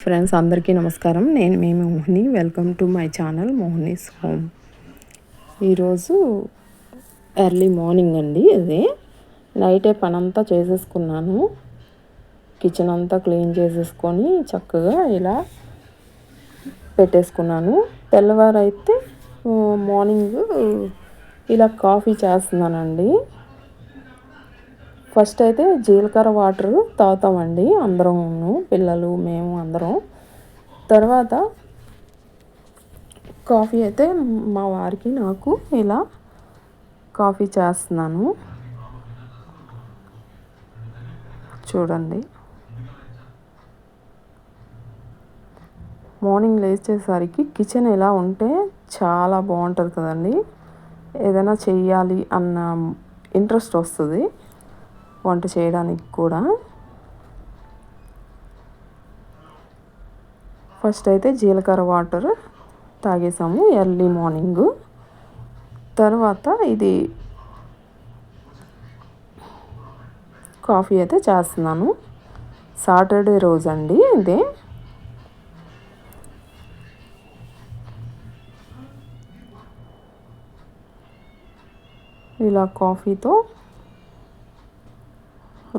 Friends అందరికీ నమస్కారం. నేను మీ Mohini. Welcome to my channel Mohini's home. ఈరోజు ఎర్లీ మార్నింగ్ అండి. అదే నైటే పనంతా చేసేసుకున్నాను. కిచెన్ అంతా క్లీన్ చేసేసుకొని చక్కగా ఇలా పెట్టేసుకున్నాను. తెల్లవారైతే మార్నింగ్ ఇలా కాఫీ చేస్తున్నానండి. ఫస్ట్ అయితే జీలకర్ర వాటర్ తాగుతామండి అందరం, పిల్లలు మేము అందరం. తర్వాత కాఫీ అయితే మా వారికి నాకు ఇలా కాఫీ చేస్తున్నాను. చూడండి, మార్నింగ్ లేచేసరికి కిచెన్ ఇలా ఉంటే చాలా బాగుంటుంది కదండి. ఏదైనా చెయ్యాలి అన్న ఇంట్రెస్ట్ వస్తుంది వంట చేయడానికి కూడా. ఫస్ట్ అయితే జీలకర్ర వాటర్ తాగేసాము ఎర్లీ మార్నింగ్. తర్వాత ఇది కాఫీ అయితే చేస్తున్నాను. సాటర్డే రోజు అండి ఇదే. ఇలా కాఫీతో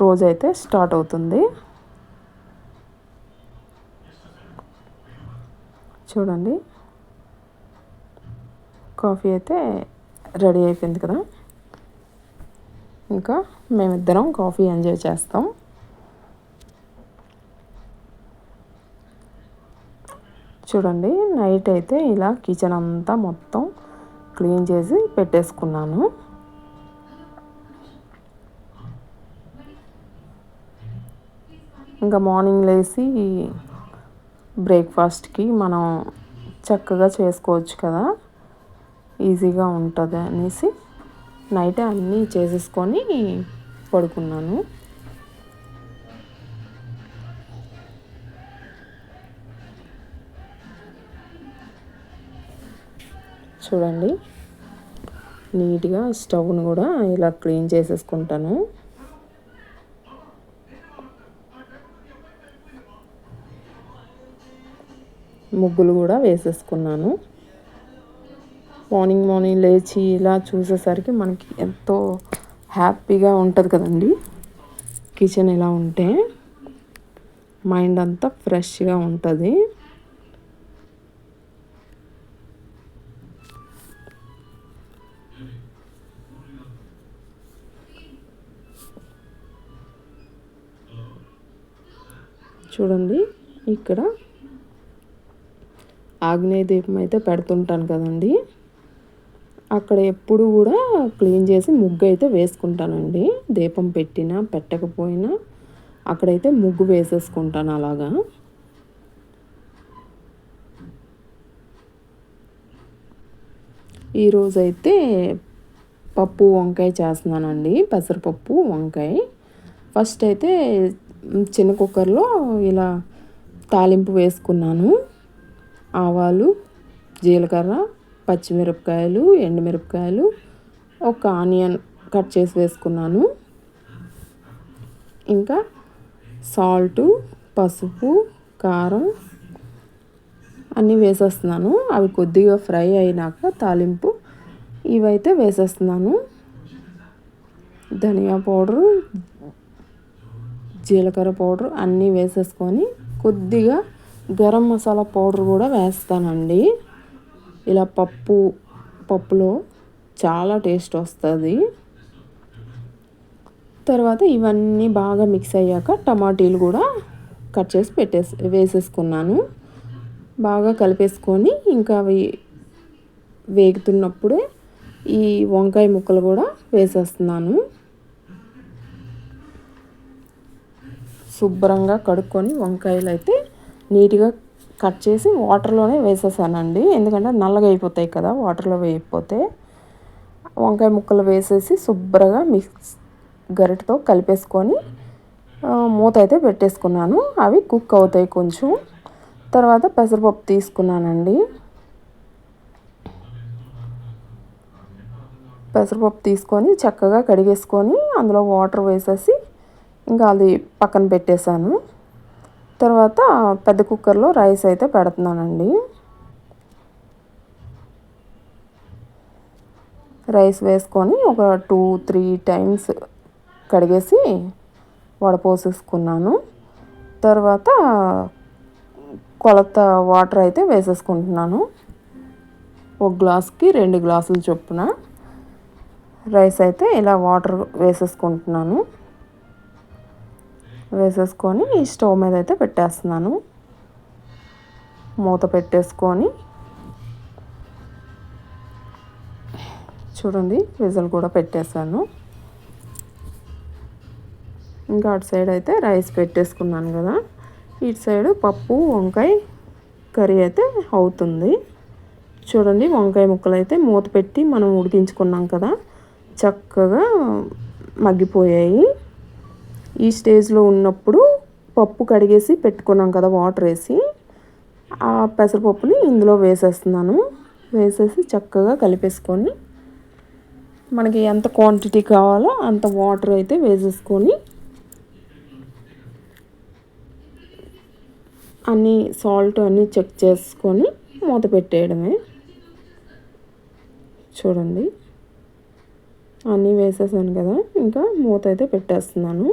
రోజైతే స్టార్ట్ అవుతుంది. చూడండి, కాఫీ అయితే రెడీ అయిపోయింది కదా. ఇంకా మేమిద్దరం కాఫీ ఎంజాయ్ చేస్తాం. చూడండి, నైట్ అయితే ఇలా కిచెన్ అంతా మొత్తం క్లీన్ చేసి పెట్టేసుకున్నాను. ఇంకా మార్నింగ్ లేచి బ్రేక్ఫాస్ట్కి మనం చక్కగా చేసుకోవచ్చు కదా, ఈజీగా ఉంటుంది అనేసి నైటే అన్నీ చేసేసుకొని పడుకున్నాను. చూడండి, నీట్గా స్టవ్ను కూడా ఇలా క్లీన్ చేసేసుకుంటాను. ముగ్గులు కూడా వేసేసుకున్నాను. మార్నింగ్ లేచి ఇలా చూసేసరికి మనకి ఎంతో హ్యాపీగా ఉంటుంది కదండి. కిచెన్ ఇలా ఉంటే మైండ్ అంతా ఫ్రెష్గా ఉంటుంది. చూడండి, ఇక్కడ ఆగ్నేయ దీపం అయితే పెడుతుంటాను కదండి. అక్కడ ఎప్పుడు కూడా క్లీన్ చేసి ముగ్గు అయితే వేసుకుంటానండి. దీపం పెట్టినా పెట్టకపోయినా అక్కడైతే ముగ్గు వేసేసుకుంటాను అలాగా. ఈరోజైతే పప్పు వంకాయ చేస్తున్నానండి. పెసరపప్పు వంకాయ. ఫస్ట్ అయితే చిన్న కుక్కర్లో ఇలా తాలింపు వేసుకున్నాను. ఆవాలు, జీలకర్ర, పచ్చిమిరపకాయలు, ఎండుమిరపకాయలు, ఒక ఆనియన్ కట్ చేసి వేసుకున్నాను. ఇంకా సాల్టు, పసుపు, కారం అన్నీ వేసేస్తున్నాను. అవి కొద్దిగా ఫ్రై అయినాక తాలింపు ఇవైతే వేసేస్తున్నాను. ధనియా పౌడరు, జీలకర్ర పౌడర్ అన్నీ వేసేసుకొని కొద్దిగా గరం మసాలా పౌడర్ కూడా వేస్తానండి. ఇలా పప్పులో చాలా టేస్ట్ వస్తుంది. తర్వాత ఇవన్నీ బాగా మిక్స్ అయ్యాక టమాటీలు కూడా కట్ చేసి వేసేసుకున్నాను. బాగా కలిపేసుకొని ఇంకా అవి వేగుతున్నప్పుడే ఈ వంకాయ ముక్కలు కూడా వేసేస్తున్నాను. శుభ్రంగా కడుక్కొని వంకాయలు అయితే నీట్గా కట్ చేసి వాటర్లోనే వేసేసానండి. ఎందుకంటే నల్లగా అయిపోతాయి కదా వాటర్లో వేయకపోతే. వంకాయ ముక్కలు వేసేసి శుభ్రంగా గరిటతో కలిపేసుకొని మూత అయితే పెట్టేసుకున్నాను. అవి కుక్ అవుతాయి కొంచెం. తర్వాత పెసరపప్పు తీసుకున్నానండి. పెసరపప్పు తీసుకొని చక్కగా కడిగేసుకొని అందులో వాటర్ వేసేసి ఇంకా అది పక్కన పెట్టేశాను. తర్వాత పెద్ద కుక్కర్లో రైస్ అయితే పెడుతున్నానండి. రైస్ వేసుకొని ఒక 2-3 టైమ్స్ కడిగేసి వడపోసేసుకున్నాను. తర్వాత కొలత వాటర్ అయితే వేసేసుకుంటున్నాను. ఒక గ్లాస్కి 2 గ్లాసుల చొప్పున రైస్ అయితే ఇలా వాటర్ వేసేసుకుంటున్నాను. వేసేసుకొని స్టవ్ మీద అయితే పెట్టేస్తున్నాను. మూత పెట్టేసుకొని చూడండి విజిల్ కూడా పెట్టేశాను. ఇంకా అటు సైడ్ అయితే రైస్ పెట్టేసుకున్నాను కదా, ఇటు సైడ్ పప్పు వంకాయ కర్రీ అయితే అవుతుంది. చూడండి వంకాయ ముక్కలు అయితే మూత పెట్టి మనం ఉడికించుకున్నాం కదా, చక్కగా మగ్గిపోయాయి. ఈ స్టేజ్లో ఉన్నప్పుడు పప్పు కడిగేసి పెట్టుకున్నాం కదా వాటర్ వేసి, ఆ పెసరపప్పుని ఇందులో వేసేస్తున్నాను. వేసేసి చక్కగా కలిపేసుకొని మనకి ఎంత క్వాంటిటీ కావాలో అంత వాటర్ అయితే వేసేసుకొని అన్నీ సాల్ట్ అన్నీ చెక్ చేసుకొని మూత పెట్టేయడమే. చూడండి అన్నీ వేసేసాను కదా, ఇంకా మూత అయితే పెట్టేస్తున్నాను.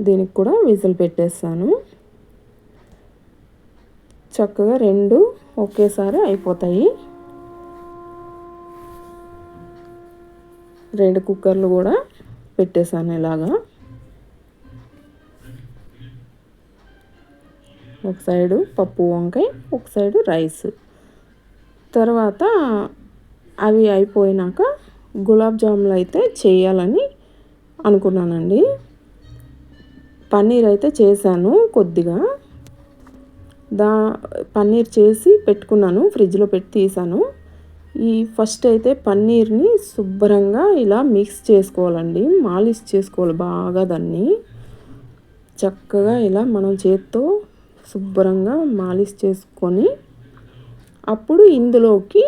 దీనికి కూడా విజిల్ పెట్టేస్తాను. చక్కగా 2 ఒకేసారి అయిపోతాయి. 2 కుక్కర్లు కూడా పెట్టేశాను ఇలాగా. ఒక సైడు పప్పు వంకాయ, ఒక సైడు రైస్. తర్వాత అవి అయిపోయినాక గులాబ్ జాములు అయితే చేయాలని అనుకున్నానండి. పన్నీర్ అయితే చేశాను కొద్దిగా. పన్నీర్ చేసి పెట్టుకున్నాను, ఫ్రిడ్జ్లో పెట్టి తీసాను. ఈ ఫస్ట్ అయితే పన్నీర్ని శుభ్రంగా ఇలా మిక్స్ చేసుకోవాలండి, మాలిష్ చేసుకోవాలి బాగా. దాన్ని చక్కగా ఇలా మనం చేత్తో శుభ్రంగా మాలిష్ చేసుకొని అప్పుడు ఇందులోకి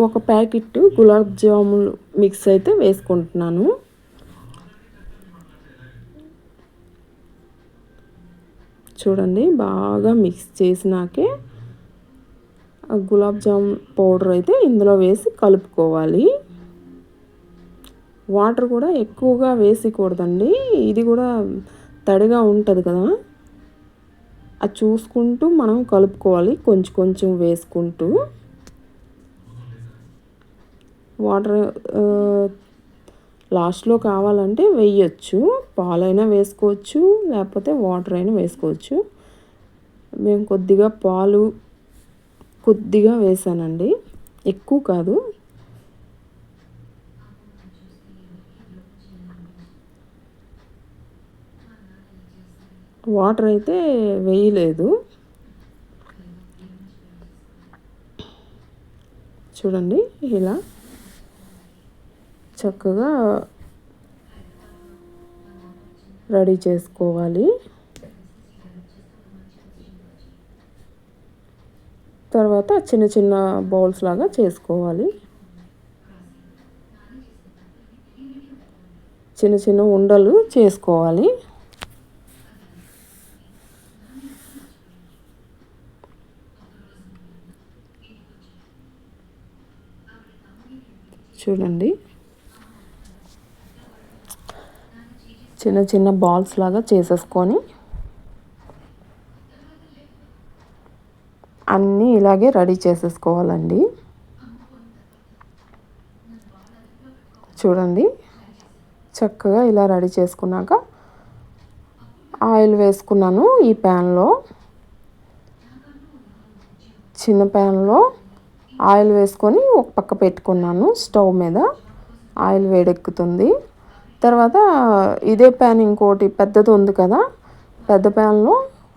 ఒక ప్యాకెట్ గులాబ్ జాములు మిక్స్ అయితే వేసుకుంటున్నాను. చూడండి బాగా మిక్స్ చేసినాకే గులాబ్ జామ్ పౌడర్ అయితే ఇందులో వేసి కలుపుకోవాలి. వాటర్ కూడా ఎక్కువగా వేయకూడదండి, ఇది కూడా తడిగా ఉంటుంది కదా, అది చూసుకుంటూ మనం కలుపుకోవాలి, కొంచెం కొంచెం వేసుకుంటూ. వాటర్ లాస్ట్లో కావాలంటే వేయచ్చు, పాలైనా వేసుకోవచ్చు, లేకపోతే వాటర్ అయినా వేసుకోవచ్చు. మేము కొద్దిగా పాలు కొద్దిగా వేసానండి, ఎక్కువ కాదు. వాటర్ అయితే వేయలేదు. చూడండి ఇలా చక్కగా రెడీ చేసుకోవాలి. తర్వాత చిన్న చిన్న బౌల్స్ లాగా చేసుకోవాలి. చిన్న చిన్న ఉండలు చేసుకోవాలి. చూడండి చిన్న చిన్న బాల్స్ లాగా చేసేసుకొని అన్నీ ఇలాగే రెడీ చేసేసుకోవాలండి. చూడండి చక్కగా ఇలా రెడీ చేసుకున్నాక ఆయిల్ వేసుకున్నాను. ఈ ప్యాన్లో, చిన్న ప్యాన్లో ఆయిల్ వేసుకొని ఒక పక్క పెట్టుకున్నాను. స్టవ్ మీద ఆయిల్ వేడెక్కుతుంది. తర్వాత ఇదే ప్యాన్ ఇంకోటి పెద్దది ఉంది కదా, పెద్ద ప్యాన్లో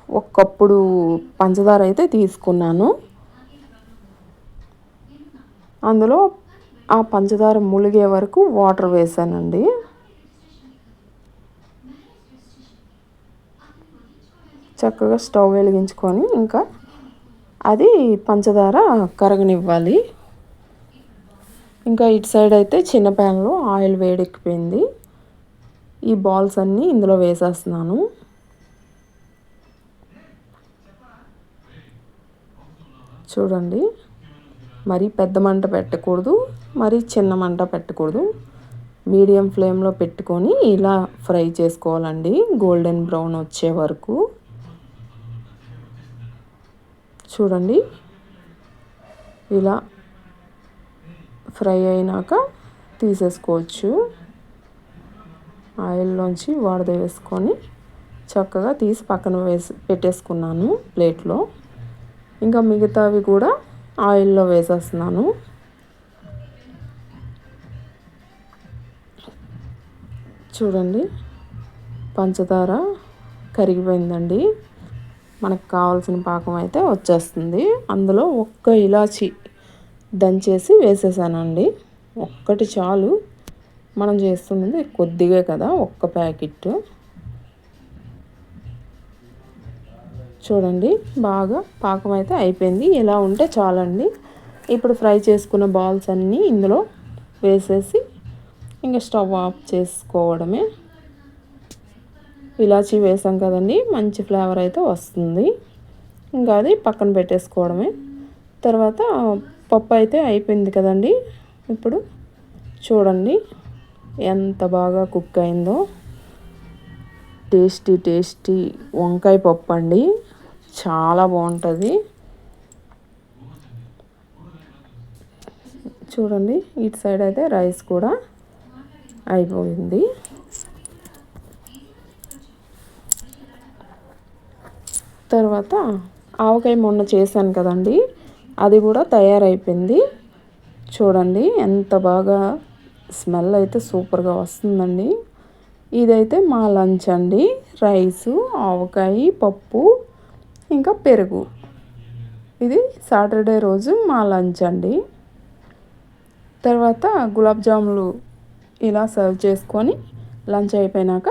ఒక కప్పుడు పంచదార అయితే తీసుకున్నాను. అందులో ఆ పంచదార ములిగే వరకు వాటర్ వేసానండి. చక్కగా స్టవ్ వెలిగించుకొని ఇంకా అది పంచదార కరగనివ్వాలి. ఇంకా ఇటు సైడ్ అయితే చిన్న ప్యాన్లో ఆయిల్ వేడెక్కిపోయింది. ఈ బాల్స్ అన్నీ ఇందులో వేసేస్తున్నాను. చూడండి, మరీ పెద్ద మంట పెట్టకూడదు, మరీ చిన్న మంట పెట్టకూడదు. మీడియం ఫ్లేమ్లో పెట్టుకొని ఇలా ఫ్రై చేసుకోవాలండి, గోల్డెన్ బ్రౌన్ వచ్చే వరకు. చూడండి, ఇలా ఫ్రై అయినాక తీసేసుకోవచ్చు. ఆయిల్లోంచి వాడద వేసుకొని చక్కగా తీసి పక్కన పెట్టేసుకున్నాను ప్లేట్లో. ఇంకా మిగతావి కూడా ఆయిల్లో వేసేస్తున్నాను. చూడండి, పంచదార కరిగిపోయిందండి. మనకు కావాల్సిన పాకం అయితే వచ్చేస్తుంది. అందులో ఒక్క ఇలాచి దంచేసి వేసేసానండి. ఒక్కటి చాలు, మనం చేస్తున్నది కొద్దిగా కదా, ఒక్క ప్యాకెట్. చూడండి, బాగా పాకం అయితే అయిపోయింది. ఇలా ఉంటే చాలండి. ఇప్పుడు ఫ్రై చేసుకున్న బాల్స్ అన్నీ ఇందులో వేసేసి ఇంకా స్టవ్ ఆఫ్ చేసుకోవడమే. ఇలాచీ వేసాం కదండి, మంచి ఫ్లేవర్ అయితే వస్తుంది. ఇంకా అది పక్కన పెట్టేసుకోవడమే. తర్వాత పప్పు అయితే అయిపోయింది కదండి. ఇప్పుడు చూడండి ఎంత బాగా కుక్ అయిందో. టేస్టీ టేస్టీ వంకాయ పప్పు అండి, చాలా బాగుంటుంది. చూడండి, ఇటు సైడ్ అయితే రైస్ కూడా అయిపోయింది. తర్వాత ఆవకాయ మొన్న చేశాను కదండి, అది కూడా తయారైపోయింది. చూడండి ఎంత బాగా స్మెల్ అయితే సూపర్గా వస్తుందండి. ఇదైతే మా లంచ్ అండి. రైసు, ఆవకాయ పప్పు, ఇంకా పెరుగు. ఇది సాటర్డే రోజు మా లంచ్ అండి. తర్వాత గులాబ్ జాములు ఇలా సర్వ్ చేసుకొని లంచ్ అయిపోయినాక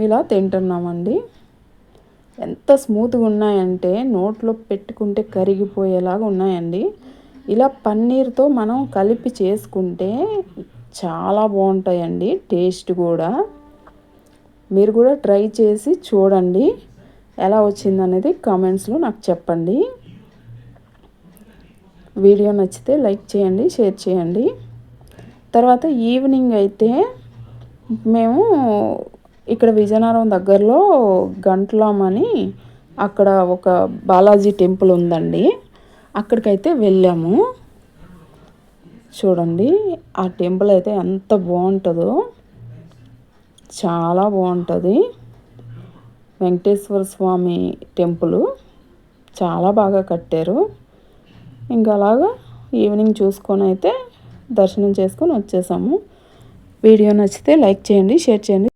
ఇలా తింటున్నామండి. ఎంత స్మూత్గా ఉన్నాయంటే నోట్లో పెట్టుకుంటే కరిగిపోయేలాగా ఉన్నాయండి. ఇలా పన్నీర్తో మనం కలిపి చేసుకుంటే చాలా బాగుంటాయండి, టేస్ట్ కూడా. మీరు కూడా ట్రై చేసి చూడండి, ఎలా వచ్చిందనేది కామెంట్స్లో నాకు చెప్పండి. వీడియో నచ్చితే లైక్ చేయండి, షేర్ చేయండి. తర్వాత ఈవినింగ్ అయితే మేము ఇక్కడ విజయనగరం దగ్గరలో గంటలాం అని అక్కడ ఒక బాలాజీ టెంపుల్ ఉందండి, అక్కడికైతే వెళ్ళాము. చూడండి, ఆ టెంపుల్ అయితే ఎంత బాగుంటుందో, చాలా బాగుంటుంది. వెంకటేశ్వర స్వామి టెంపుల్ చాలా బాగా కట్టారు. ఇంకా అలాగా ఈవినింగ్ చూసుకొని అయితే దర్శనం చేసుకొని వచ్చేసాము. వీడియో నచ్చితే లైక్ చేయండి, షేర్ చేయండి.